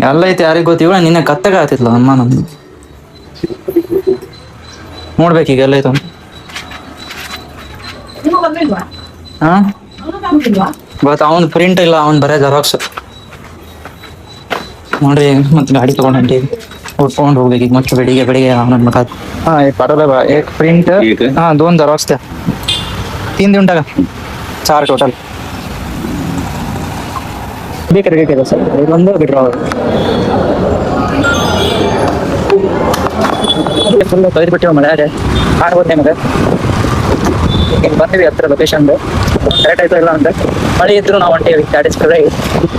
ಎಲ್ಲ ಐತಿ ಯಾರಿಗ್ ಗೊತ್ತಿವ ನಿನ್ನೆ ಕತ್ತಗ ಆತಿತ್ಲ ಅಮ್ಮ ನಮ್ದು ನೋಡ್ಬೇಕೀಗ ಎಲ್ಲ ಐತ ಹಾ ಬಟ್ ಅವನ್ ಪ್ರಿಂಟ್ ಇಲ್ಲ ಅವ್ನ್ ಬರೇ ಜೆರಾಕ್ಸ್ ನೋಡ್ರಿ ಮತ್ ಗಾಡಿ ತಗೊಂಡ್ ಹೊಂಟಿ ಉಟ್ಕೊಂಡ್ ಹೋಗ್ಬೇಕು ಈಗ ಮತ್ತೆ ಬೆಳಿಗ್ಗೆ ಅವನ मका हाँ एक पाठवला बा एक प्रिंट हाँ 2 जेरॉक्स त्या 3 देऊन टाका 4 टोटल ಬೇಕಾದ್ರೆ ಸರ್ ಒಂದು ಬಿಡ್ರೋ ಫುಲ್ ತೊಯ್ದು ಬಿಟ್ಟಿವ ಮಳೆ ಮಾಡ್ಬೋದು ನಿಮಗೆ ಈಗ ಬಂದಿವಿ ಹತ್ರ ಲೊಕೇಶನ್ ಕರೆಕ್ಟ್ ಆಯ್ತು ಇಲ್ಲ ಅಂತ ಮಳೆ ಇದ್ರು ನಾವು ಹೊಂಟೇವಿ that is correct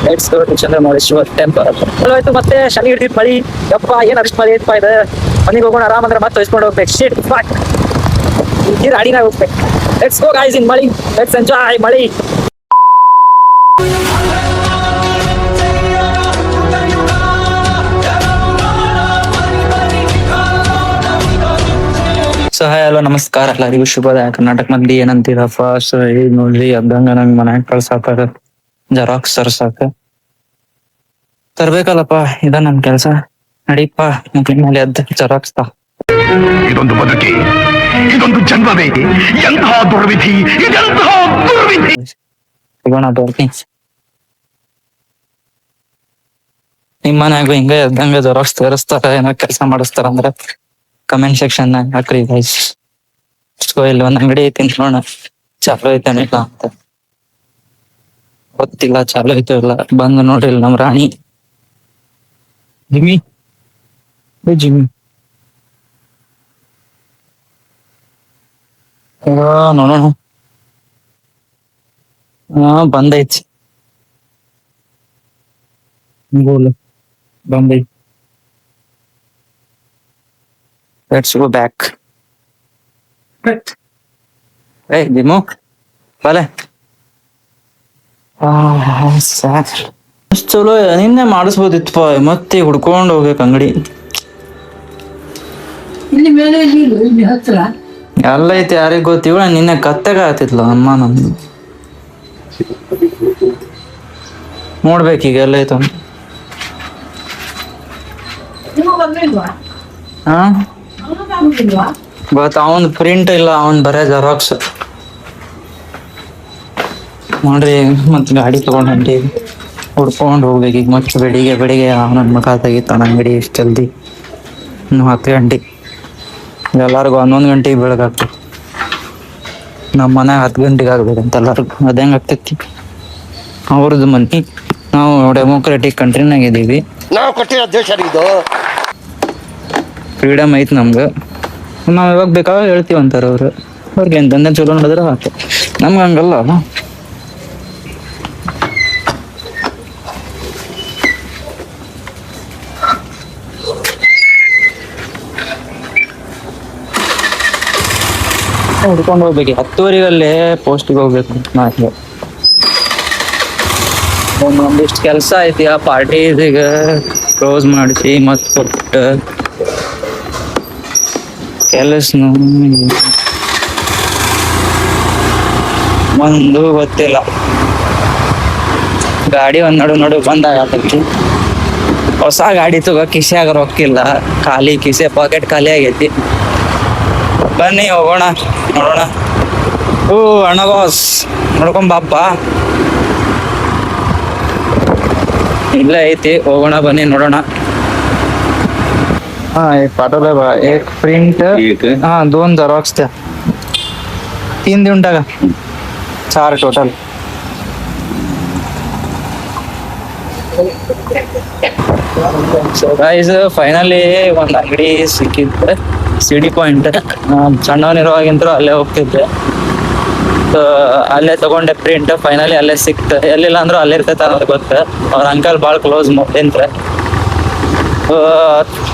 let's go to Chandramouleshwara temple ಆಯ್ತು ಮತ್ತೆ ಶನಿ ಹಿಡಿದಿತ್ತು ಮಳಿ ಯಪ್ಪ ಏನ್ ಅಷ್ಟು ಮಳೆ ಐತಪ್ಪ ಇದು ಮನೆಗೆ ಹೋಗೋಣ ಆರಾಮ ಅಂದ್ರೆ ಮತ್ತೆ ತೊಯ್ಸ್ಕೊಂಡು ಹೋಗ್ಬೇಕು ಶಿಟ್ ಫಾಕ್ ಈ ಗಾಡಿನಾಗ ಹೋಗ್ಬೇಕು ಲೆಟ್ಸ್ ಗೋ ಗೈಸ್ ಇನ್ ಮಳಿ ಲೆಟ್ಸ್ ಎಂಜಾಯ್ ಮಳಿ ಸೊ ಹಾಯ್ ಹಲೋ ನಮಸ್ಕಾರ ಎಲ್ಲರಿಗೂ ಶುಭೋದಯ ಕರ್ನಾಟಕ ಮಂದಿ ಏನಂತೀರ ಫಸ್ಟ್ ಈಗ ನೋಡ್ರಿ ಅದ್ದಂಗ ನಂಗ್ ಮನ್ಯಾಗ ಕಳ್ಸಾಕ ಜೆರಾಕ್ಸ್ ತರ್ಸಾಕ ತರ್ಬೇಕಲ್ಲಪ್ಪ ಇದ ನಮ್ ಕೆಲ್ಸ ನಡೀಪ ಮುಗಿನ ಮೇಲೆ ಎದ್ದ ಜೆರಾಕ್ಸ್ ತಾ ಇದೊಂದು ಬದುಕಿ ಇದೊಂದು ಜನ್ಮವೇ ಎಂತಹ ದುರ್ವಿಧಿ ಇದೆಂತಹ ದುರ್ವಿಧಿ ಸಿಗೋಣ ಬರ್ತೀನಿ ನಿಮ್ ಮನ್ಯಾಗ ಹಿಂಗ ಎದ್ದಂಗ ಜೆರಾಕ್ಸ್ ತರಿಸ್ತಾರ ಏನೋ ಕೆಲಸ ಮಾಡಿಸ್ತಾರ ಅಂದ್ರ ಕಮೆಂಟ್ ಸೆಕ್ಷನ್ ನಾಗ ಹಾಕ್ರಿ ಗೈಸ್ ಸೊ ಇಲ್ಲಿ ಒಂದ್ ಅಂಗಡಿ ಐತಿ ನೋಡೋಣ ಚಾಲು ಐತೇನಿಲ್ಲ ಅಂತ ಗೊತ್ತಿಲ್ಲ ಚಾಲು ಐತೋ ಇಲ್ಲ ಬಂದು ನೋಡ್ರಿ ನಮ್ ರಾಣಿ ಜಿಮ್ಮಿ ಜಿಮ್ಮಿ ನೋಡೋಣ ಹಾ ಬಂದೈತಿ ಬೋಲ್ ಬಂದೈತಿ Let's go back. Hey, Dimo. Vale. ಅಷ್ಟು ಚಲೋ ನಿನ್ನೆ ಮಾಡಿಸ್ಬೋದಿತ್ತಪ್ಪ ಮತ್ತೆ ಹುಡ್ಕೊಂಡು ಹೋಗ್ಬೇಕು ಅಂಗಡಿ ಇಲ್ಲಿ ಮೇಲೆ ಇಲ್ಲಿ ಹತ್ರ ಎಲ್ಲ ಐತಿ ಯಾರಿಗ್ ಗೊತ್ತಿವ ನಿನ್ನೆ ಕತ್ತೆಗ ಆತಿತ್ಲ ಅಮ್ಮ ನಮ್ದು ನೋಡ್ಬೇಕೀಗ ಎಲ್ಲ ಐತ ಹಾ ಬಟ್ ಅವನ್ ಪ್ರಿಂಟ್ ಇಲ್ಲ ಅವನ್ ಬರೇ ಜೆರಾಕ್ಸ್ ನೋಡ್ರಿ ಮತ್ ಗಾಡಿ ತಗೊಂಡ್ ಹೊಂಟಿ ಹುಡ್ಕೊಂಡ್ ಹೋಗ್ಬೇಕು ಈಗ ಮತ್ತೆ ಬೆಳಿಗ್ಗೆ ಅವನ ಮಕ ತೆಗಿತಾನ ಅಂಗಡಿ ಇಷ್ಟ ಜಲ್ದಿ ಇನ್ನು 10 ಗಂಟೆ ಎಲ್ಲಾರ್ಗು 11 ಗಂಟೆಗೆ ಬೆಳಗಾಗ್ತೈತಿ ನಮ್ಮ ಮನ್ಯಾಗ 10 ಗಂಟೆಗೆ ಆಗ್ಬೇಕಂತ ಎಲ್ಲಾರ್ಗು ಅದ ಹೆಂಗ್ ಆಗ್ತೈತಿ ಅವ್ರದ್ದು ಮನಿ ನಾವು ಡೆಮೋಕ್ರೆಟಿಕ್ ಕಂಟ್ರಿನಾಗ ಇದೀವಿ ನಾವು ಕೊಟ್ಟಿರೋ ದೇಶ ಇದು ಫ್ರೀಡಮ್ ಐತಿ ನಮ್ಗ ನಾವ್ ಯಾವಾಗ ಬೇಕಾಗ ಹೇಳ್ತೀವಿ ಅಂತಾರ ಅವ್ರು ಅವ್ರಿಗೆ ಎಂತಂದ್ರೆ ಚಲೋ ನೋಡಿದ್ರೆ ಆತ ನಮ್ಗ ಹಂಗಲ್ಲ ಹುಡ್ಕೊಂಡು ಹೋಗ್ಬೇಕು 10:30 ಪೋಸ್ಟಿಗೆ ಹೋಗ್ಬೇಕು ನಾಳೆ ಒಂದಿಷ್ಟು ಕೆಲ್ಸ ಐತಿ ಆ ಪಾರ್ಟಿ ಈಗ ಕ್ಲೋಸ್ ಮಾಡಿಸಿ ಮತ್ ಕೊಟ್ಟ ಕೆಲಸ ಒಂದು ಗೊತ್ತಿಲ್ಲ ಗಾಡಿ ಒಂದ್ ನಡು ಬಂದಾಗತೈತಿ ಹೊಸ ಗಾಡಿ ತಗೋ ಕಿಸೆಯಾಗ ರೊಕ್ಕಿಲ್ಲ ಖಾಲಿ ಕಿಸೆ ಪಾಕೆಟ್ ಖಾಲಿ ಆಗೈತಿ ಬನ್ನಿ ಹೋಗೋಣ ನೋಡೋಣ ಓ ಅಣ್ಣ ಬಾಸ್ ನೋಡ್ಕೊಂಬಾಪ ಇಲ್ಲ ಐತಿ ಹೋಗೋಣ ಬನ್ನಿ ನೋಡೋಣ हाँ एक पाठवला बा एक प्रिंट हाँ 2 जेरॉक्स त्या 3 देऊन टाका 4 टोटल ಸೊ ಗೈಸ್ ಫೈನಲಿ ಒಂದ್ ಅಂಗಡಿ ಸಿಕ್ಕಿದ್ರೆ ಸಿಡಿ ಪಾಯಿಂಟ್ ಸಣ್ಣವನಿರುವಾಗಿಂತರೂ ಅಲ್ಲೇ ಹೋಗ್ತಿದ್ದೆ ಅಲ್ಲೇ ತಗೊಂಡೆ ಪ್ರಿಂಟ್ ಫೈನಲಿ ಅಲ್ಲೇ ಸಿಕ್ತ ಎಲ್ಲಿಲ್ಲ ಅಂದ್ರೂ ಅಲ್ಲೇ ಇರ್ತೈತೆ ಅನ್ನೋದು ಗೊತ್ತ ಅವ್ರ ಅಂಕಲ್ ಭಾಳ ಕ್ಲೋಸ್ ಮೊದ್ಲಿಂತ್ರ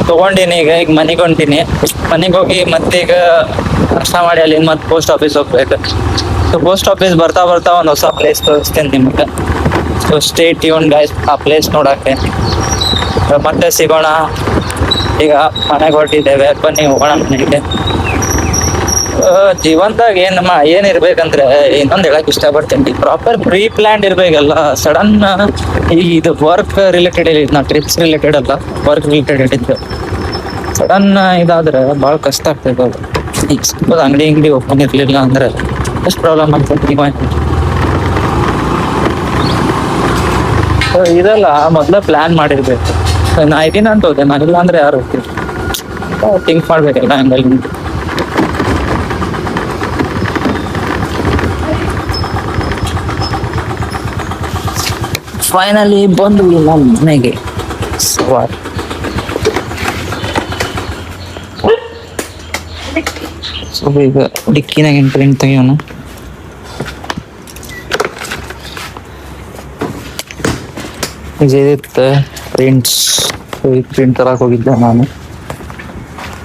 ತಗೊಂಡಿನಿ ಈಗ ಮನೆಗೆ ಹೊಂಟೀನಿ ಮನೆಗೆ ಹೋಗಿ ಮತ್ತೀಗ ನಾಷ್ಟ ಮಾಡಿ ಅಲ್ಲಿ ಮತ್ತೆ ಪೋಸ್ಟ್ ಆಫೀಸ್ ಹೋಗ್ಬೇಕು ಸೊ ಪೋಸ್ಟ್ ಆಫೀಸ್ ಬರ್ತಾ ಒಂದು ಹೊಸ ಪ್ಲೇಸ್ ತೋರಿಸ್ತೇನೆ ನಿಮ್ಗೆ ಸೊ ಸ್ಟೇ ಟ್ಯೂನ್ ಗೈಸ್ ಆ ಪ್ಲೇಸ್ ನೋಡಕ್ಕೆ ಮತ್ತೆ ಸಿಗೋಣ ಈಗ ಮನೆಗೆ ಹೊರಟಿದ್ದೇವೆ ಬನ್ನಿ ಹೋಗೋಣ ಮನೆಗೆ ಜೀವನದಾಗ ಏನ್ ಇರ್ಬೇಕಂದ್ರೆ ಇನ್ನೊಂದ್ ಹೇಳಕ್ ಇಷ್ಟಪಡ್ತೀನಿ. ಪ್ರಾಪರ್ ಪ್ರೀ ಪ್ಲಾನ್ಡ್ ಇರ್ಬೇಕಲ್ಲ. ಸಡನ್ ಇದು ವರ್ಕ್ ರಿಲೇಟೆಡ್ ನಾ ಟ್ರಿಪ್ಸ್ ರಿಲೇಟೆಡ್ ಅಲ್ಲ, ವರ್ಕ್ ರಿಲೇಟೆಡ್ ಇದ್ದು ಸಡನ್ ಇದಾದ್ರೆ ಭಾಳ ಕಷ್ಟ ಆಗ್ತದೆ ಅದು. ಈಗ ಸಪೋಸ್ ಅಂಗಡಿ ಓಪನ್ ಇರ್ಲಿಲ್ಲ ಅಂದ್ರೆ ಎಷ್ಟು ಪ್ರಾಬ್ಲಮ್ ಆಗ್ತದೆ. ಇದೆಲ್ಲ ಮೊದ್ಲ ಪ್ಲಾನ್ ಮಾಡಿರ್ಬೇಕು. ನಾ ಇದೀನ ಅಂತ ಹೋದೆ, ನಾ ಇಲ್ಲ ಅಂದ್ರೆ ಯಾರು ಹೋಗ್ತೀವಿ, ಥಿಂಕ್ ಮಾಡ್ಬೇಕಲ್ಲ ಹಂಗಲ್ಲಿ. ಫೈನಲಿ ಬಂದ್ವಿ ನಮ್ಮ ಮನೆಗೆ. ಸವಾರಿ ಸೊ ಈಗ ಡಿಕ್ಕಿನಾಗ ಪ್ರಿಂಟ್ ತೆಗಿಯೋಣ. ಇದಿತ್ತು ಪ್ರಿಂಟ್ಸ್. ಪ್ರಿಂಟ್ ತರಕ್ ಹೋಗಿದ್ದೆ ನಾನು.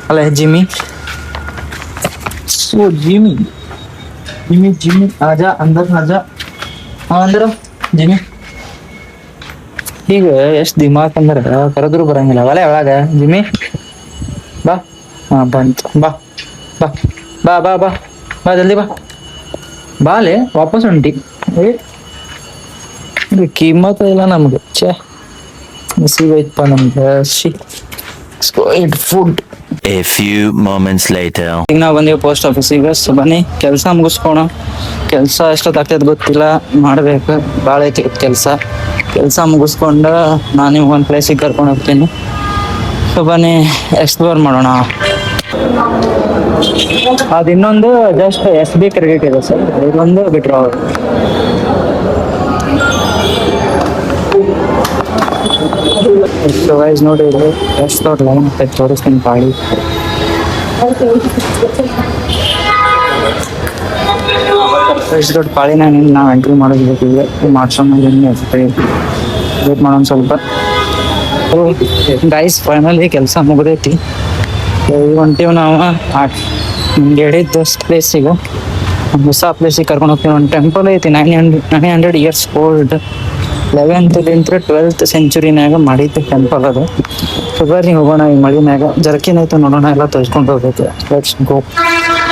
ಅಲ್ಲ Jimmy, so Jimmy Jimmy Jimmy ಆಜಾ ಅಂದರ್ ಆಜಾ. ಅಂದ್ರ ಜಿಮ್ಮಿ ಈಗ ಎಷ್ಟ್ ದಿಮಾಕ್ ಅಂದ್ರ ಕರೆದ್ರು ಬರಂಗಿಲ್ಲ. ಒಲೆ ಒಳಗ ಜಿಮ್ಮಿ ಬಾ. ಹಾ ಬಂತ, ಬಾ ಬಾ ಬಾ ಬಾ ಬಾ ಬಾ ಜಲ್ದಿ ಬಾ. ಬಾಲೆ ವಾಪಸ್ ಹೊಂಟಿ. ಕಿಮ್ಮತ್ತ ಇಲ್ಲ ನಮ್ಗೆ. ಛೇ ನಸೀಬೈತಪ್ಪ ನಮ್ಗೆ. Food. A few moments later. ಈಗ ನಾವು ಬಂದೀವಿ ಪೋಸ್ಟ್ ಆಫೀಸಿಗೆ. ಸೊ ಬನ್ನಿ ಕೆಲಸ ಮುಗಿಸ್ಕೋಣ. ಕೆಲಸ ಎಷ್ಟೊತ್ತಾಗ್ತದೆ ಗೊತ್ತಿಲ್ಲ, ಮಾಡ್ಬೇಕು. ಭಾಳ ಐತಿ ಕೆಲಸ ಮುಗಿಸ್ಕೊಂಡು ನಾನು ನಿಮ್ಗೆ ಒಂದು ಪ್ಲೇಸಿಗೆ ಕರ್ಕೊಂಡು ಹೋಗ್ತೀನಿ. ಸೊ ಬನ್ನಿ ಎಕ್ಸ್ಪ್ಲೋರ್ ಮಾಡೋಣ. ಅದು ಇನ್ನೊಂದು ಜಸ್ಟ್ SB ಕ್ರೆಡಿಟ್ ಇದೆ ಸರ್, ಇದೊಂದು ಬಿಟ್ರು. ಸೊ ಗೈಸ್ ನೋಡಿ, ಎಷ್ಟು ದೊಡ್ಡ ಲೈನ್ ಅಂತ ತೋರಿಸ್ತೀನಿ ಪಾಳಿ. ಎಷ್ಟು ದೊಡ್ಡ ಪಾಳಿನ ನಾವು ಎಂಟ್ರಿ ಮಾಡೋದಿಲ್ಲ. ಮಾಡ್ಸೋಣ ವೇಟ್ ಮಾಡೋಣ ಸ್ವಲ್ಪ. ಗೈಸ್ ಫೈನಲಿ ಕೆಲಸ ಮುಗಿದೈತಿ. ಹೊಂಟೀವಿ ನಾವು ನಿಮ್ಗೆ ಹೇಳಿದ್ದು ಪ್ಲೇಸಿಗೆ, ಹೊಸ ಪ್ಲೇಸಿಗೆ ಕರ್ಕೊಂಡು ಹೋಗ್ತೀವಿ. ಒಂದು ಟೆಂಪಲ್ ಐತಿ 900 years ಓಲ್ಡ್. 11th 12th ಸೆಂಚುರಿನಾಗ ಮಾಡಿದ್ದು ಟೆಂಪಲ್ ಅದು. ಸೊ ಬರ್ರಿ ಹೋಗೋಣ. ಈ ಮಳಿನಾಗ ಜರ್ಕಿನ್ ಐತೆ ನೋಡೋಣ, ಎಲ್ಲ ತೋರಿಸ್ಕೊಂಡು ಹೋಗ್ಬೇಕು. Let's go.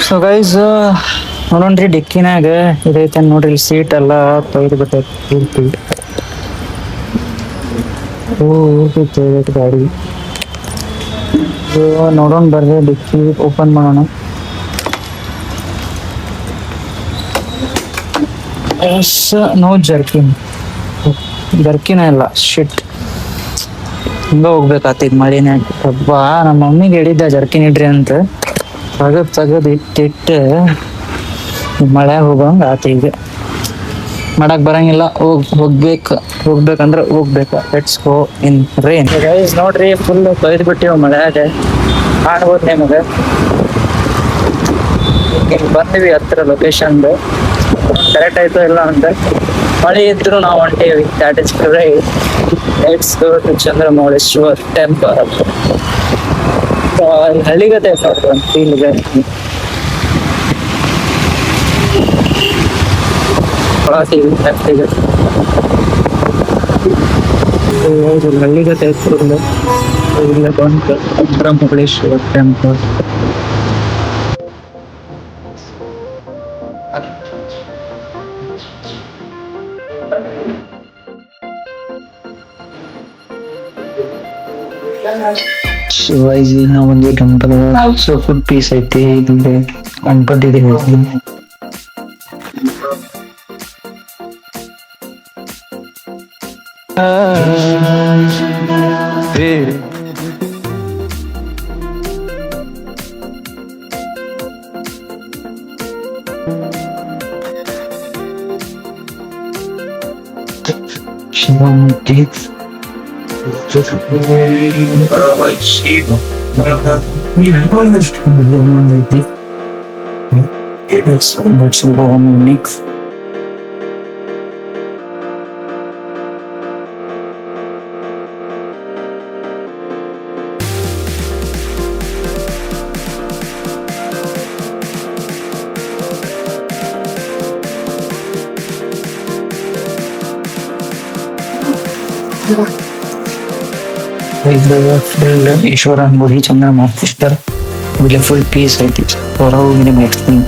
ಸೊ ಗೈಸ್ ನೋಡೋಣ್ರಿ, ಡಿಕ್ಕಿನಾಗ ಇದೈತೆ ನೋಡ್ರಿ. ಸೀಟ್ ಎಲ್ಲ ತೊಯ್ದು ಬಿಟ್ಟೈತಿ. ಗಾಡಿ ನೋಡೋಣ ಬರ್ರಿ. ಡಿಕ್ಕಿ ಓಪನ್ ಮಾಡೋಣ. ನೋ ಜರ್ಕಿನ್ ಇಲ್ಲ. ಶಿಟ್, ಹಿಂಗ ಹೋಗ್ಬೇಕಾಗ್ತೈತಿ ಮಳಿನಾಗ. ಹಬ್ಬಾ ನಮ್ಮ ಮಮ್ಮಿಗೆ ಹೇಳಿದ್ದ ಜರ್ಕಿನ್ ಇಡ್ರಿ ಅಂತ. ತೆಗದ್ ಇಟ್ಟಿಟ್ಟು ಮಳೆ ಹೋಗಂಗ ಆತ. ಈಗ ಮಾಡಕ್ ಬರಂಗಿಲ್ಲ. ಹೋಗ್ಬೇಕಂದ್ರೆ ಹೋಗ್ಬೇಕು. Let's go in rain. Guys ನೋಡ್ರಿ, ಫುಲ್ ತೊಯ್ದು ಬಿಟ್ಟಿವ ಮಳೆಯಾಗ. ಕಾಣ್ಬೋದು ನಿಮಗೆ. ಬಂದಿವಿ ಹತ್ರ ಲೊಕೇಶನ್ದು. ಕರೆಕ್ಟ್ ಆಯ್ತು ಇಲ್ಲ ಅಂತ. ಮಳೆ ಇದ್ರು ನಾವು ಹೊಂಟೇವಿ. That is great. Let's go to Chandramouleshwar temple. ಹಳ್ಳಿಗತೆ ಒಂದು ಫೀಲ್ಗೆ. ಹಳ್ಳಿಗತೆ ಇಲ್ಲ ಬಂತು ಚಂದ್ರಮೌಳೇಶ್ವರ್ ಟೆಂಪಲ್. ಶಿವಾಜಿ ಒಂದು ಟೆಂಪಲ್. ಸೊ ಫುಡ್ ಪೀಸ್ ಐತಿ. ಗಣಪತಿ ಐತಿ. ಶಿವಮೂರ್ತಿ ಈಶ್ವರನ್ ಗುಡಿ ಚಂದ್ರಮೌಳೇಶ್ವರ ಇಲ್ಲಿ ಫುಲ್ ಪೀಸ್ ಐತಿ. ಹೊರ ಹೋಗಿ ನಿಮ್ಗೆ ಎಕ್ಸ್ಪ್ಲೇನ್.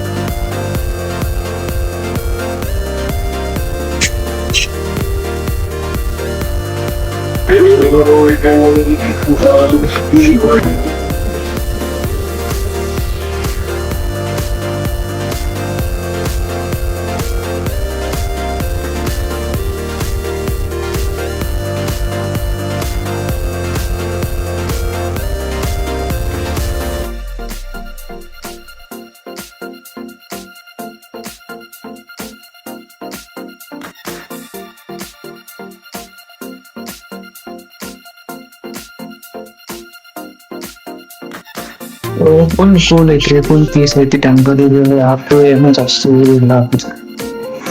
ಫುಲ್ ಕೂಲ್ ಐತ್ರಿ, ಫುಲ್ ಪೀಸ್ ಐತಿ. ಟೆಂಪಲ್ ಇದು ಯಾಕೆ ಏನೋ ಜಾಸ್ತಿ ಇಲ್ಲ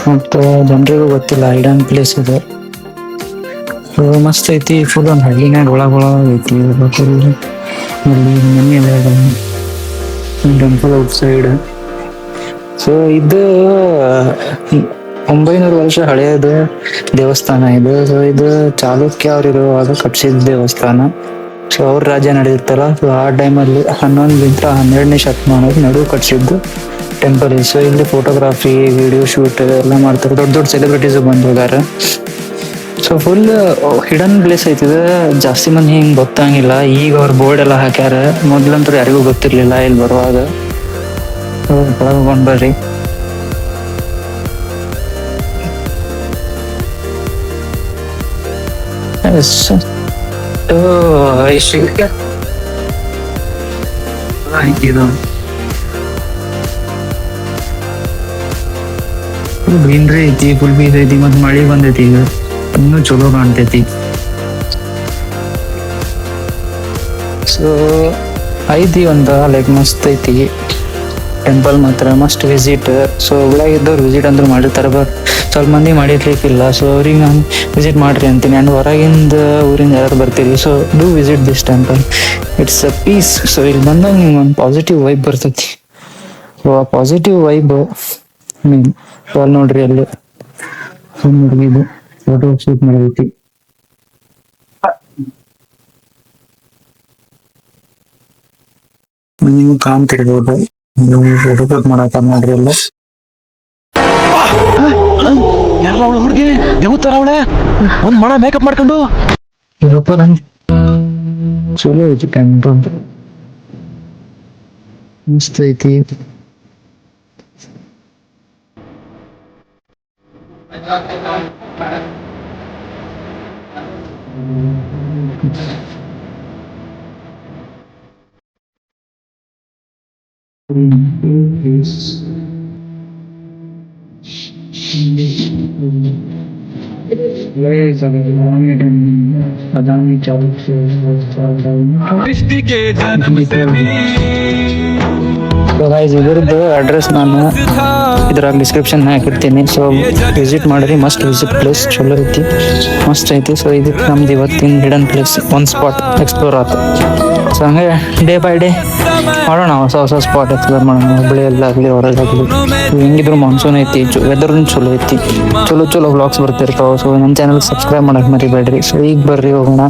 ಮತ್ತು ಜನರಿಗೂ ಗೊತ್ತಿಲ್ಲ ಐಡನ್ ಪ್ಲೇಸ್ ಇದೆ. ಮಸ್ತ್ ಐತಿ. ಫುಲ್ ಒಂದು ಹಳ್ಳಿನಾಗ ಒಳಗೊಳ ಐತಿ. ಅಲ್ಲಿ ಮನೆ ಎಲ್ಲ ಟೆಂಪಲ್ ಔಟ್ ಸೈಡ್. ಸೊ ಇದು 900 ವರ್ಷ ಹಳೆಯದು ದೇವಸ್ಥಾನ ಇದು. ಸೊ ಇದು ಚಾಲುಕ್ಯ ಅವ್ರು ಇರುವಾಗ ಕಟ್ಸಿದ ದೇವಸ್ಥಾನ. ಸೊ ಅವ್ರ ರಾಜ್ಯ ನಡೆದಿರ್ತಲ್ಲ, ಸೊ ಆ ಟೈಮಲ್ಲಿ 11ರಿಂದ 12ನೇ ಶತಮಾನದ ನಡುವೆ ಕಟ್ಸಿದ್ದು ಟೆಂಪಲ್. ಸೊ ಇಲ್ಲಿ ಫೋಟೋಗ್ರಾಫಿ, ವಿಡಿಯೋ ಶೂಟ್ ಎಲ್ಲ ಮಾಡ್ತಾರೆ. ದೊಡ್ಡ ದೊಡ್ಡ ಸೆಲೆಬ್ರಿಟೀಸ್ ಬಂದು ಹೋಗಾರ. ಸೊ ಫುಲ್ ಹಿಡನ್ ಪ್ಲೇಸ್ ಐತಿದೆ. ಜಾಸ್ತಿ ಮಂದಿ ಹಿಂಗೆ ಗೊತ್ತಾಗಿಲ್ಲ. ಈಗ ಅವ್ರ ಬೋರ್ಡ್ ಎಲ್ಲ ಹಾಕ್ಯಾರ. ಮೊದ್ಲಂತೂ ಯಾರಿಗೂ ಗೊತ್ತಿರ್ಲಿಲ್ಲ ಇಲ್ಲಿ ಬರುವಾಗ. ಹೋಗೊಂಡ್ ಬರ್ರಿ. ಫುಲ್ ಗ್ರೀನ್ರಿ ಐತಿ, ಫುಲ್ ಬೀಸ್ ಐತಿ. ಮತ್ ಮಳಿ ಬಂದೈತಿ. ಈಗ ಇನ್ನೂ ಚಲೋ ಕಾಣ್ತೈತಿ. ಸೊ ಐತಿ ಒಂದ ಲೈಕ್ ಮಸ್ತ್ ಐತಿ ಟೆಂಪಲ್. ಮಾತ್ರ ಮಸ್ಟ್ ವಿಸಿಟ್. ಸೊ ಒಳಗಿದ್ದವ್ರು ವಿಸಿಟ್ ಅಂದ್ರೂ ಮಾಡಿರ್ತಾರೆ, ಬಟ್ ಸ್ವಲ್ಪ ಮಂದಿ ಮಾಡಿರ್ಲಿಕ್ಕಿಲ್ಲ. ಸೊ ಅವ್ರಿಗೆ ನಾನು ವಿಸಿಟ್ ಮಾಡ್ರಿ ಅಂತೀನಿ. ಆ್ಯಂಡ್ ಹೊರಗಿಂದ ಊರಿಂದ ಯಾರು ಬರ್ತೀರಿ, so do visit this temple. It's a peace. So ಇಲ್ಲಿ ಬಂದಾಗ ನಿಮ್ಗೆ ಒಂದು ಪಾಸಿಟಿವ್ ವೈಬ್ ಬರ್ತೈತಿ. ಸೊ ಆ ಪಾಸಿಟಿವ್ ವೈಬ್ ಸೊ ಅಲ್ಲಿ ನೋಡ್ರಿ, ಅಲ್ಲಿ ಹುಡುಗಿದು ಫೋಟೋ ಶೂಟ್ ಮಾಡೈತಿ. ನೀವು ಕಾಣ್ತಿರ್ಬೋದು, ನೀವು ಫೋಟೋ ಶೂಟ್ ಮಾಡತ್ತಾರ ನೋಡ್ರಿ ಎಲ್ಲ. ಯಾರ ಅವಳು ಹುಡುಗಿ ದೇವತರ ಅವಳೆ ಒಂದ್ ಮಣ ಮೇಕಪ್ ಮಾಡ್ಕೊಂಡು ಚಲೋ ಐತಿ ಟೆಂಪಲ್. ಮಸ್ತ್ ಐತಿ. ಇದ್ರದ್ದು ಅಡ್ರೆಸ್ ನಾನು ಇದ್ರಾಗ ಡಿಸ್ಕ್ರಿಪ್ಷನ್ ಹಾಕಿರ್ತೀನಿ. ಸೊ ವಿಸಿಟ್ ಮಾಡ್ರಿ. Must visit place. ಚಲೋ ಐತಿ, ಮಸ್ತ್ ಐತಿ. ಸೊ ಇದಕ್ಕೆ ನಮ್ದು ಇವತ್ತಿನ ಹಿಡನ್ ಪ್ಲೇಸ್ ಒಂದು ಸ್ಪಾಟ್ ಎಕ್ಸ್ಪ್ಲೋರ್ ಆಯ್ತು. ಸೊ ಹಂಗೆ ಡೇ ಬೈ ಡೇ ಮಾಡೋಣ, ಹೊಸ ಹೊಸ ಸ್ಪಾಟ್ ಎಕ್ಸ್ಪ್ಲೋರ್ ಮಾಡೋಣ. ಹುಬ್ಬಳ್ಳಿಯಲ್ಲಾಗಲಿ ಹೊರಗಾಗಲಿ. ಹೆಂಗಿದ್ರು ಮಾನ್ಸೂನ್ ಐತಿ, ವೆದರ್ ಚಲೋ ಐತಿ. ಚಲೋ ಚಲೋ ವ್ಲಾಗ್ಸ್ ಬರ್ತಿರ್ತಾವೆ. ಸೊ ನಮ್ಮ ಚಾನಲ್ ಸಬ್ಸ್ಕ್ರೈಬ್ ಮಾಡಕ್ ಮರಿಬೇಡ್ರಿ. ಸೊ ಈಗ ಬರ್ರಿ, ಹೋಗೋಣ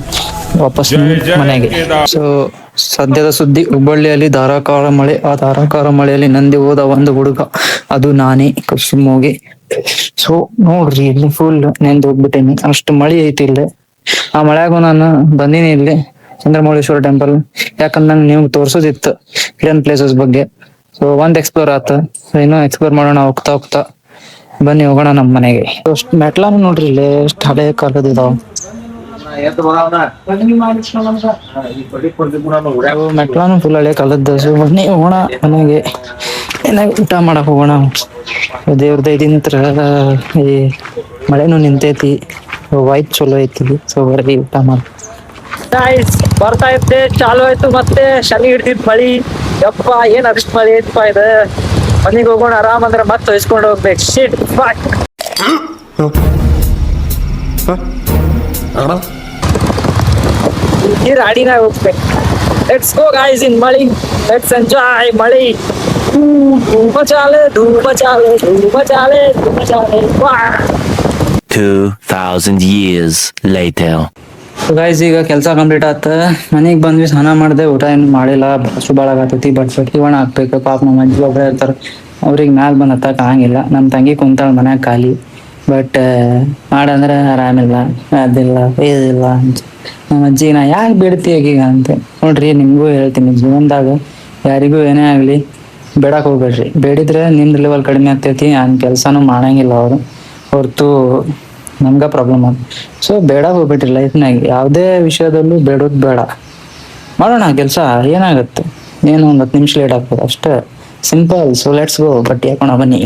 ವಾಪಸ್ ಮನೆಗೆ. ಸೊ ಸದ್ಯದ ಸುದ್ದಿ, ಹುಬ್ಬಳ್ಳಿಯಲ್ಲಿ ಧಾರಾಕಾರ ಮಳೆ. ಆ ಧಾರಾಕಾರ ಮಳೆಯಲ್ಲಿ ನಂದಿ ಹೋದ ಒಂದು ಹುಡುಗ, ಅದು ನಾನೇ, ಕುಸುಮೋಗೆ. ಸೊ ನೋಡ್ರಿ, ಇಲ್ಲಿ ಫುಲ್ ನೆಂದು ಹೋಗ್ಬಿಟ್ಟೇನಿ. ಅಷ್ಟು ಮಳೆ ಐತಿ ಇಲ್ಲಿ. ಆ ಮಳೆಯಾಗೂ ನಾನು ಬಂದೀನಿ ಇಲ್ಲಿ ಚಂದ್ರಮೌಳೇಶ್ವರ ಟೆಂಪಲ್. ಯಾಕಂದ್ರೆ ನಂಗೆ ನಿಮ್ಗೆ ತೋರ್ಸೋದಿತ್ತು ಹಿಡನ್ ಪ್ಲೇಸಸ್ ಬಗ್ಗೆ. ಸೊ ಒಂದ್ ಎಕ್ಸ್ಪ್ಲೋರ್ ಆತ. ಸೊ ಇನ್ನೂ ಎಕ್ಸ್ಪ್ಲೋರ್ ಮಾಡೋಣ ಹೋಗ್ತಾ ಹೋಗ್ತಾ. ಬನ್ನಿ ಹೋಗೋಣ ನಮ್ಮ ಮನೆಗೆ. ಅಷ್ಟು ಮೆಟ್ಲಾನು ನೋಡ್ರಿ, ಇಲ್ಲಿ ಎಷ್ಟು ಹಳೆ ಕಾಲದ ಇದಾವ. ಮೆಟ್ಲಾನು ಫುಲ್ ಹಳೆ ಕಾಲದ್ದು. ಸೊ ಬನ್ನಿ ಹೋಗೋಣ ಮನೆಗೆ. ಏನಾಗ ಊಟ ಮಾಡಕ್ ಹೋಗೋಣ. ದೇವ್ರ ದಯದಿಂದ ಈ ಮಳೆನೂ ನಿಂತೈತಿ. ವೈಟ್ ಚಲೋ ಐತಿ. ಸೊ ಬರ್ರಿ ಊಟ ಮಾಡಿ. ಬರ್ತಾ ಇದ್ದೆ, ಚಾಲು ಆಯ್ತು ಮತ್ತೆ ಶನಿ ಹಿಡ್ದಿದ್ ಮಳಿ. ಯಪ್ಪ ಏನ್ ಅಷ್ಟು ಮಳಿ ಐತಪ್ಪ ಇದು. ಮನೆಗೆ ಹೋಗೋಣ ಆರಾಮ್. ಅಂದ್ರೆ ಮತ್ತೆ ಹೊಯ್ಸ್ಕೊಂಡು ಹೋಗ್ಬೇಕು. ಶಿಟ್ ಫಕ್. ಈ ರಾಡಿನಾಗ ಹೋಗ್ಬೇಕು. ಲೆಟ್ಸ್ ಗೋ ಗೈಸ್ ಇನ್ ಮಳಿ. ಲೆಟ್ಸ್ ಎಂಜಾಯ್ ಮಳಿ. ಧೂಮ ಚಾಲೆ, ಧೂಮ ಚಾಲೆ, ಧೂಮ ಚಾಲೆ, ಧೂಮ ಚಾಲೆ. 2000 years later. ಗೈಸ್ ಈಗ ಕೆಲಸ ಕಂಪ್ಲೀಟ್ ಆತ, ಮನೆಗೆ ಬಂದ್ವಿ, ಸ್ನಾನ ಮಾಡಿದೆ, ಊಟ ಏನು ಮಾಡಿಲ್ಲ, ಹಸು ಭಾಳ ಆಗತೈತಿ. ಬಟ್ ಒಣ ಹಾಕ್ಬೇಕು. ಪಾಪ ನಮ್ಮ ಅಜ್ಜಿ ಒಬ್ಬರೇ ಇರ್ತಾರೆ, ಅವ್ರಿಗೆ ಮ್ಯಾಲ ಬಂದು ಹತ್ತಕ್ಕೆ ಆಗಂಗಿಲ್ಲ. ನಮ್ಮ ತಂಗಿ ಕುಂತಾಳ ಮನ್ಯಾಗ ಖಾಲಿ. ಬಟ್ ಮಾಡಂದ್ರೆ ಆರಾಮಿಲ್ಲ, ಅದಿಲ್ಲ ಇದಿಲ್ಲ ಅಂತ ನಮ್ಮ ಅಜ್ಜಿ ನಾ ಯಾಕೆ ಬಿಡ್ತಿ ಆಗೀಗ ಅಂತ. ನೋಡ್ರಿ ನಿಮಗೂ ಹೇಳ್ತೀನಿ, ಜೀವನದಾಗ ಯಾರಿಗೂ ಏನೇ ಆಗಲಿ ಬೇಡಕ್ಕೆ ಹೋಗ್ಬೇಡ್ರಿ. ಬೇಡಿದ್ರೆ ನಿಮ್ದು ಲೆವೆಲ್ ಕಡಿಮೆ ಆಗ್ತೈತಿ, ಆ ಕೆಲಸನೂ ಮಾಡಂಗಿಲ್ಲ ಅವರು ಹೊರತು ನಮ್ಗೆ ಪ್ರಾಬ್ಲಮ್ ಆಗ. ಸೊ ಬೇಡ ಹೋಗ್ಬಿಟ್ರಿ ಲೈಫ್ನಾಗ, ಯಾವುದೇ ವಿಷಯದಲ್ಲೂ ಬೇಡೋದು ಬೇಡ. ಮಾಡೋಣ ಕೆಲಸ, ಏನಾಗುತ್ತೆ, ಏನು ಒಂದು 10 ನಿಮಿಷ ಲೇಟ್ ಆಗ್ತದೆ ಅಷ್ಟೇ, simple. So let's go. But ಯಾಕೋಣ ಬನ್ನಿ.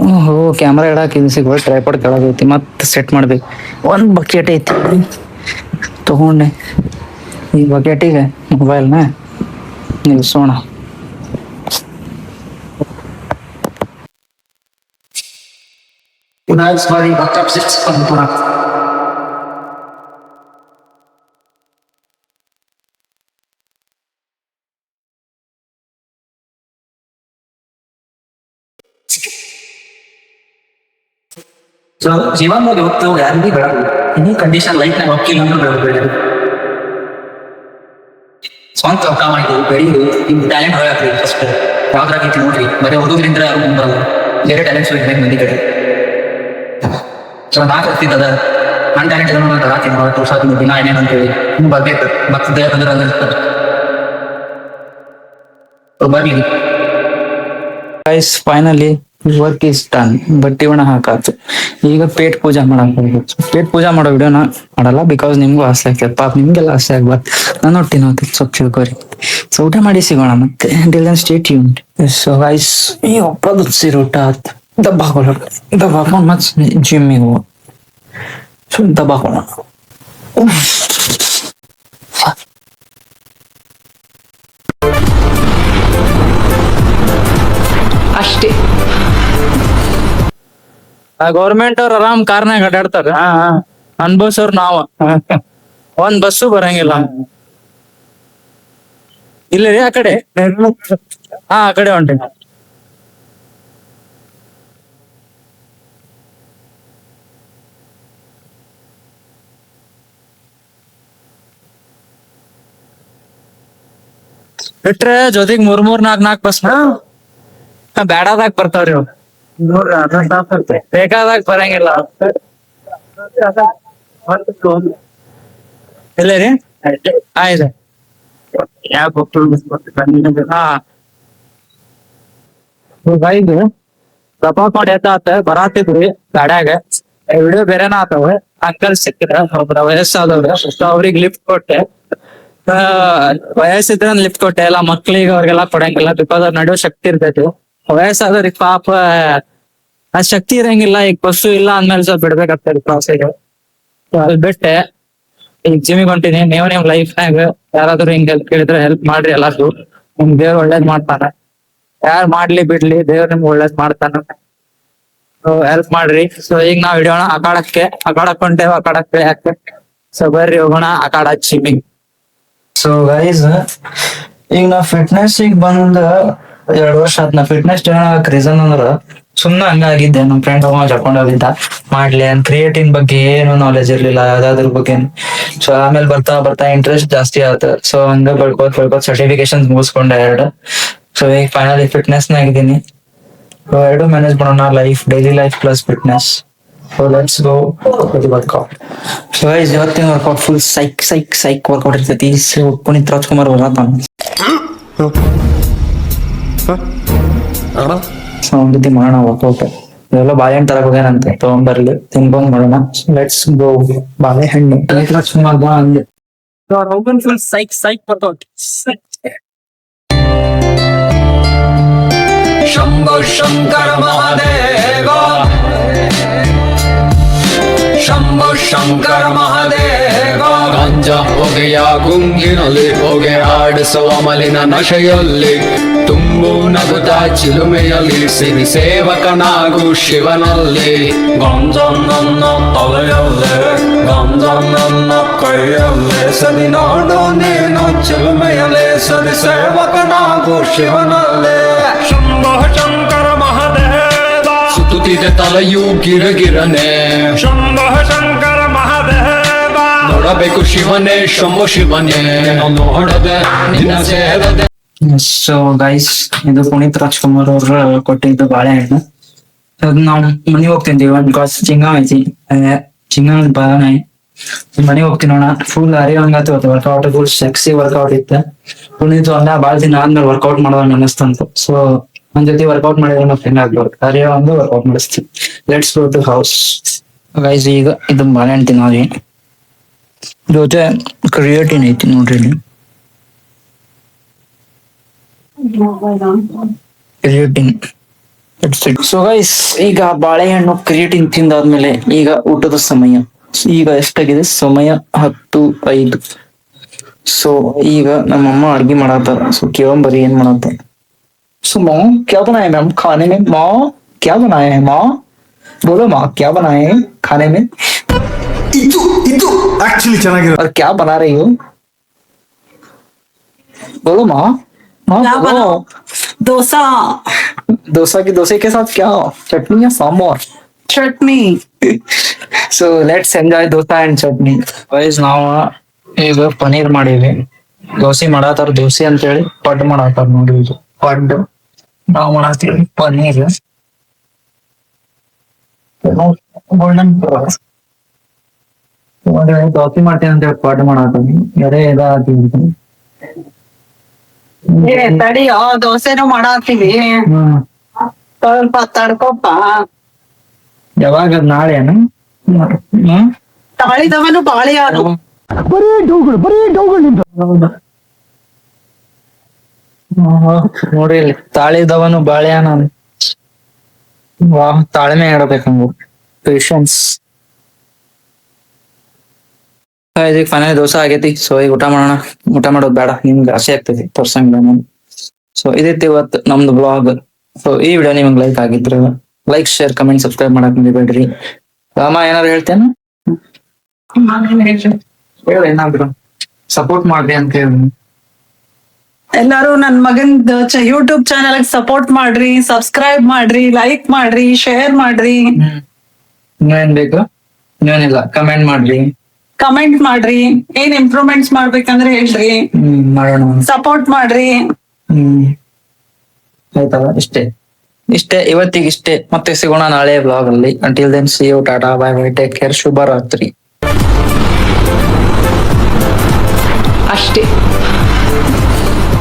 ಓಹೋ ಕ್ಯಾಮ್ರಾ ಇಡಕ್ಕೆ ಇದು ಸಿಗ್ಬೋದು, ಟ್ರೈಪಾಡ್ ಕೆಳಗೈತಿ, ಮತ್ತೆ ಸೆಟ್ ಮಾಡ್ಬೇಕು. ಒಂದು ಬಕೆಟ್ ಐತಿ ತಗೊಂಡೆ, ಈ ಬಕೆಟಿಗೆ ಮೊಬೈಲ್ನ ನಿಲ್ಸೋಣ. ಸೊ ಜೀವನದಾಗ ಇವತ್ತು ಯಾರಿಗೂ ಬೆಳಕು ಎನಿ ಕಂಡೀಷನ್ ಲೈಫ್ನಾಗ ಹೋಗಿಲ್ಲ ಅಂದ್ರೆ ಬೆಳಬೇಡ. ಸ್ವಂತ ರೊಕ್ಕ ಮಾಡಿದ್ದು ಬೆಳೆಯುದು ನಿಮ್ ಟ್ಯಾಲೆಂಟ್ ಹೊರಗಾಕ್ರಿ. ಫಸ್ಟ್ ಯಾವ್ದ್ರಾಗೈತಿ ನೋಡ್ರಿ, ಬರೀ ಓದೋದ್ರಿಂದ ಯಾರು ಮುಂಬರಲ್ಲ. ಬೇರೆ ಟ್ಯಾಲೆಂಟ್ಸ್ ಬೇಕು ಮಂದಿ ಕಡೆ. ಸೊ ನಾ ಕಲ್ತಿದ್ದದ ನನ್ನ ಟ್ಯಾಲೆಂಟ್ ಏನೋ ನಾನು ತರಾತೀನಿ, ತೋರ್ಸಾತೀನಿ ದಿನ ಏನೇನು ಅಂತೇಳಿ. ಇನ್ನು ಬರ್ಬೇಕು, ಭಕ್ತದ ಬರ್ಲಿ. Guys finally work is done. ಬಟ್ಟೆ ಒಣ ಹಾಕಾತು. ಈಗ ಪೇಟ್ ಪೂಜಾ ಮಾಡಕ್ ಹೋಗ್ಬೇಕು. ಪೇಟ್ ಪೂಜಾ ಮಾಡೋ ವಿಡಿಯೋನ ಮಾಡಲ್ಲ, ಬಿಕಾಸ್ ನಿಮ್ಗೂ ಆಸೆ ಆಗ್ತದೆ. ಪಾಪ ನಿಮ್ಗೆಲ್ಲ ಆಸೆ ಆಗ್ಬಾರ್ದು, ನಾನು ಹೊಟ್ಟೆ ನೋವು ಸ್ವಲ್ಪ ತಿಳ್ಕೊರಿ. ಸೊ ಊಟ ಮಾಡಿ ಸಿಗೋಣ ಮತ್ತೆ. Till then stay tuned. So guys ಈ ಒಪ್ಪದು ಸಿರಿ ಊಟ ಆಯ್ತು. ದಬ್ಬ ಹಾಕೊಂಡು ಮತ್ತೆ ಜಿಮ್ಮಿಗೆ ಹೋಗ. ಸೊ ದಬ್ಬ ಹಾಕೋಣ. ಅಷ್ಟೇ. ಗೌರ್ಮೆಂಟ್ ಅವ್ರ ಆರಾಮ್ ಕಾರ್ನಾಗ ಅಡ್ಡಾಡ್ತಾರ, ಅನ್ಭವ್ಸೋರ್ ನಾವ. ಒಂದ್ ಬಸ್ಸು ಬರಂಗಿಲ್ಲ. ಇಲ್ಲ ರೀ ಆ ಕಡೆ, ಆ ಕಡೆ ಹೊಂಟೆ. ಬಿಟ್ರೆ ಜೊತೆಗ್ 3-4 ಬಸ್ ಬ್ಯಾಡಾದಾಗ ಬರ್ತಾವ್ರಿ ಅವ್. ಬೇಕಾದಾಗ ಬರಂಗಿಲ್ಲ. ಇಲ್ಲ ರೀ ಆಯ್ತು. ಇದು ದಪ್ಪ ಮಾಡಿ ಎತ್ತಾತ ಬರಾತಿದ್ರಿ ಗಾಡ್ಯಾಗ. ವಿಡಿಯೋ ಬೇರೆನ ಆತಾವ. ಅಂಕಲ್ ಸಿಕ್ಕಿದ್ರ ಒಬ್ರ ವಯಸ್ಸಾದವ್ರ, ಅವ್ರಿಗೆ ಲಿಫ್ಟ್ ಕೊಟ್ಟೆ. ವಯಸ್ಸಿದ್ರ ಲಿಫ್ಟ್ ಕೊಟ್ಟೆ. ಎಲ್ಲ ಮಕ್ಳಿಗೆ ಅವ್ರಿಗೆಲ್ಲ ಕೊಡಂಗಿಲ್ಲ, ಬಿಕಾಸ್ ಅವ್ರ ನಡೆಯೋ ಶಕ್ತಿ ಇರ್ತೈತಿ. ವಯಸ್ಸಾದವ್ರಿಗೆ ಪಾಪ ಆ ಶಕ್ತಿ ಇರಂಗಿಲ್ಲ. ಈಗ ಬಸ್ಸು ಇಲ್ಲ ಅಂದ್ಮೇಲೆ ಸ್ವಲ್ಪ ಬಿಡ್ಬೇಕಾಗ್ತದೆ ಕ್ರಾಸಿಗೆ. ಅಲ್ಲಿ ಬಿಟ್ಟೆ ಈಗ ಜಿಮ್ಮಿಗೆ ಹೊಂಟಿನಿ. ನೀವು ನಿಮ್ ಲೈಫ್ನಾಗ ಯಾರಾದ್ರೂ ಹಿಂಗ್ ಹೆಲ್ಪ್ ಕೇಳಿದ್ರೆ ಹೆಲ್ಪ್ ಮಾಡ್ರಿ. ಎಲ್ಲಾರ್ಗು ನಿಮ್ ದೇವ್ರ ಒಳ್ಳೇದ್ ಮಾಡ್ತಾನ. ಯಾರು ಮಾಡ್ಲಿ ಬಿಡ್ಲಿ, ದೇವ್ರ ನಿಮ್ಗೆ ಒಳ್ಳೇದ್ ಮಾಡ್ತಾನ. ಹೆಲ್ಪ್ ಮಾಡ್ರಿ. ಸೊ ಈಗ ನಾವ್ ಹಿಡಿಯೋಣ ಅಖಾಡಕ್ಕೆ. ಅಖಾಡಕ್ ಹೊಂಟೇವ, ಅಖಾಡಕ್ಕೆ ಯಾಕೆ. ಸೊ ಬರ್ರಿ ಹೋಗೋಣ ಅಖಾಡ ಜಿಮ್ಮಿಗೆ. ಸೊ ಗೈಸ್ ಈಗ ನಾ ಫಿಟ್ನೆಸ್ ಈಗ ಬಂದ 2 ವರ್ಷ ಆತ್. ನಾ ಫಿಟ್ನೆಸ್ ಜಾಯ್ನ್ ರೀಸನ್ ಅಂದ್ರ ಸುಮ್ನೆ ಹಂಗಾಗಿದ್ದೆ. ನಮ್ ಫ್ರೆಂಡ್ ಒಬ್ಬ ಜಡ್ಕೊಂಡ್ ಹೋಗಿದ್ದ ಮಾಡ್ಲಿ ಅಂತ. ಕ್ರಿಯೇಟಿನ್ ಬಗ್ಗೆ ಏನು ನಾಲೆಜ್ ಇರ್ಲಿಲ್ಲ, ಯಾವ್ದಾದ್ರ ಬಗ್ಗೆ. ಸೊ ಆಮೇಲೆ ಬರ್ತಾ ಬರ್ತಾ ಇಂಟ್ರೆಸ್ಟ್ ಜಾಸ್ತಿ ಆಯ್ತು. ಸೊ ಹಂಗ ಬೆಳ್ಕೋತ್ ಸರ್ಟಿಫಿಕೇಶನ್ ಮುಗಿಸ್ಕೊಂಡೆ 2. ಸೊ ಈಗ ಫೈನಲಿ ಫಿಟ್ನೆಸ್ ನಾಗಿದ್ದೀನಿ. ಸೊ 2 ಮ್ಯಾನೇಜ್ ಮಾಡೋಣ, life, daily life plus fitness. So let's go workout. So guys ಇವತ್ತಿನ ವರ್ಕೌಟ್ ಫುಲ್ ಸೈಕ್ ವರ್ಕೌಟ್ ಇರ್ತೈತಿ. ಸೊ ಪುನೀತ್ ರಾಜ್ಕುಮಾರ್ ಬರತಾನ. ಸೊ ಒಂದ್ ರೀತಿ ಮಾಡೋಣ ವರ್ಕೌಟ್. ಇದೆಲ್ಲ ಬಾಳೆಹಣ್ಣು ತರಕ್ ಹೋಗ್ಯಾನಂತೆ, ತಗೊಂಡ್ಬರ್ಲಿ, ತಿನ್ಕೊಂಡ್ ಮಾಡೋಣ. Let's go. ಬಾಳೆಹಣ್ಣು ಪುನೀತ್ ರಾಜ್ಕುಮಾರ್ ಬಾ ಅಂದೆ. Full psych workout. Shambho Shankara Mahadeva, Shambho Shankara Mahadeva. ಗಾಂಜಾ ಹೊಗೆಯ ಗುಂಗಿನಲ್ಲಿ ಹೊಗೆ ಆಡಿಸುವ ಮಲಿನ ನಶೆಯಲ್ಲಿ ತುಂಬು ನಗುತ್ತ ಚಿಲುಮೆಯಲ್ಲಿ ಸಿರಿ ಸೇವಕನಾಗು ಶಿವನಲ್ಲಿ. ಗಾಂಜಾ ನನ್ನ ತಲೆಯಲ್ಲೇ, ಗಾಂಜಾ ನನ್ನ ಕೈಯಲ್ಲೇ, ಸರಿ ನೋಡು ನೀನು ಚಿಲುಮೆಯಲ್ಲಿ ಸರಿ ಸೇವಕನಾಗು ಶಿವನಲ್ಲೇ. ಶಂಭೋ ಶಂಕರ ಮಹಾದೇವ. ಸುತ್ತು ನಡುಗುತ್ತಿದೆ ತಲೆಯೂ ಗಿರಗಿರನೆ. ನೋಡಬೇಕು ಶಿವನೇ ಶಂಭೋ ಶಿವನೇ, ನೋಡದೆ ನಿನ್ನ ಸೇರದೆ. ಸೊ ಗೈಸ್, ಇದು ಪುನೀತ್ ರಾಜ್ಕುಮಾರ್ ಅವ್ರ ಕೊಟ್ಟಿದ್ದು ಬಾಳೆಹಣ್ಣು. ಅದು ನಾವು ಮನೆಗೆ ಹೋಗ್ತಿದ್ದೀವಿ. ಒಂದ್ ಕಾಸ್ ಚಿಂಗ ಐತಿ, ಚಿಂಗ ಬಾಳೆ ಮನೆಗೆ ಹೋಗ್ತೀನೋಣ. ಫುಲ್ ಹರಿವಂಗಾತು ವರ್ಕೌಟ್, ಫುಲ್ ಸೆಕ್ಸಿ ವರ್ಕೌಟ್ ಇತ್ತು. ಪುನೀತ್ ಒಂದ ಬಾಳ ದಿನ ಆದ್ಮೇಲೆ ವರ್ಕೌಟ್ ಮಾಡೋದಂಗ ಅನಿಸ್ತಂತು. ಸೊ ಒಂದ್ ಜೊತೆ ವರ್ಕೌಟ್ ಮಾಡಿದ್ರೆ ನಾವು ಫ್ರೆಂಡ್ ಆಗ್ಬೋದು. ಹರಿಯ ಒಂದು ವರ್ಕೌಟ್ ಮಾಡಿಸ್ತೀವಿ. Let's go to house. Guys, ಈಗ ಇದು ಬಾಳೆಹಣ್ಣು ತಿನ್ನೋರಿ ಜೊತೆ ಕ್ರಿಯೇಟಿನ್ ಐತಿ ನೋಡ್ರಿ ಇಲ್ಲಿ. ಕ್ರಿಯೇಟಿನ್. ಸೊ ಗೈಸ್, ಈಗ ಬಾಳೆಹಣ್ಣು ಕ್ರಿಯೇಟಿನ್ ತಿಂದಾದ್ಮೇಲೆ ಈಗ ಊಟದ ಸಮಯ. ಈಗ ಎಷ್ಟಾಗಿದೆ ಸಮಯ? 10:05. ಸೊ ಈಗ ನಮ್ಮಮ್ಮ ಅಡ್ಗೆ ಮಾಡತ್ತಾರ. ಸೊ ಕೇಳಂಬರಿ ಏನ್ ಮಾಡತ್ತ. ಸೊ ಮಾ ಕ್ಯಾ ಬನಾಯೆ मैम खाने में? माँ क्या बनाए हैं माँ? बोलो माँ क्या बनाए हैं खाने में? ಇದು ಆಕ್ಚುಲಿ ಚೆನ್ನಾಗಿರೋ. और क्या बना रही हो? बोलो माँ. माँ बोलो. डोसा. डोसा की डोसे के साथ क्या? चटनी या सांबर? चटनी. So let's enjoy dosa and chutney. ವೈಸ್ ನಾವು ಈಗ ಪನೀರ್ ಮಾಡೀವಿ. ದೋಸೆ ಮಾಡತ್ತಾರ. ದೋಸೆ ಅಂತ ಹೇಳಿ ಪಡ್ ಮಾಡತ್ತಾರ ನೋಡಿ. ಇದು ಪಡ್ ನಾವು ಮಾಡತ್ತೀವಿ ಪನೀರ್. ಗೋಲ್ಡನ್ ದೋಸೆ ಮಾಡ್ತೀನಿ ಅಂತ ಹೇಳಿ ಪಡ್ ಮಾಡತ್ತೀವಿ. ಎರೆ ಇದಾಗ್ತೀವಿ. ತಡಿಯೋ, ದೋಸೆನೂ ಮಾಡಾತೀವಿ. ಸ್ವಲ್ಪ ತಡ್ಕೊಪ್ಪ. ಯಾವಾಗ? ನಾಳೆನು? ತಾಳಿದವನು ಬಾಳೆ ಯಾರು? ನೋಡಿ ಇಲ್ಲಿ ತಾಳಿದವನು ಬಾಳೆಹಣ್ಣು. ವಾಹ್, ತಾಳ್ಮೆ ಇಡಬೇಕಂಗು, ಪೇಶನ್ಸ್. ಈಗ ಫೈನಲ್ ದೋಸೆ ಆಗೈತಿ. ಸೊ ಈಗ ಊಟ ಮಾಡೋಣ. ಊಟ ಮಾಡೋದು ಬೇಡ, ನಿಮ್ಗೆ ಆಸೆ ಆಗ್ತೈತಿ ತೋರ್ಸಂಗಿಲ್ಲ ನಾನು. ಸೊ ಇದೈತಿ ಇವತ್ತು ನಮ್ದು ಬ್ಲಾಗ್. ಸೊ ಈ ವಿಡಿಯೋ ನಿಮ್ಗೆ ಲೈಕ್ ಆಗಿದ್ರೆ ಲೈಕ್, ಶೇರ್, ಕಮೆಂಟ್, ಸಬ್ಸ್ಕ್ರೈಬ್ ಮಾಡಕ್ ಮರಿಬೇಡ್ರಿ. ರಾಮ ಏನಾರು ಹೇಳ್ತೇನ? ಹೇಳಿ ಏನಾದ್ರು ಸಪೋರ್ಟ್ ಮಾಡ್ರಿ ಅಂತ ಹೇಳಿ. ಎಲ್ಲಾರು ನನ್ ಮಗನ್ ಯೂಟ್ಯೂಬ್ ಚಾನೆಲ್ ಸಪೋರ್ಟ್ ಮಾಡ್ರಿ, ಸಬ್ಸ್ಕ್ರೈಬ್ ಮಾಡ್ರಿ, ಲೈಕ್ ಮಾಡ್ರಿ, ಶೇರ್ ಮಾಡ್ರಿ. ಇನ್ನೇನ್ ಬೇಕು? ಇನ್ನೇನಿಲ್ಲ, ಕಮೆಂಟ್ ಮಾಡ್ರಿ, ಕಮೆಂಟ್ ಮಾಡ್ರಿ. ಏನ್ ಇಂಪ್ರೂವ್ಮೆಂಟ್ಸ್ ಮಾಡ್ಬೇಕಂದ್ರೆ ಹೇಳ್ರಿ. ಮಾಡೋಣ. ಸಪೋರ್ಟ್ ಮಾಡ್ರಿ. ಆಯ್ತಲ್ಲ, ಇಷ್ಟೇ ಇವತ್ತಿಗೆ ಇಷ್ಟೇ. ಮತ್ತೆ ಸಿಗೋಣ ನಾಳೆ ಬ್ಲಾಗ್ ಅಲ್ಲಿ. Until then, see you, tata, bye bye, take care, ಶುಭರಾತ್ರಿ. ಅಷ್ಟೇ.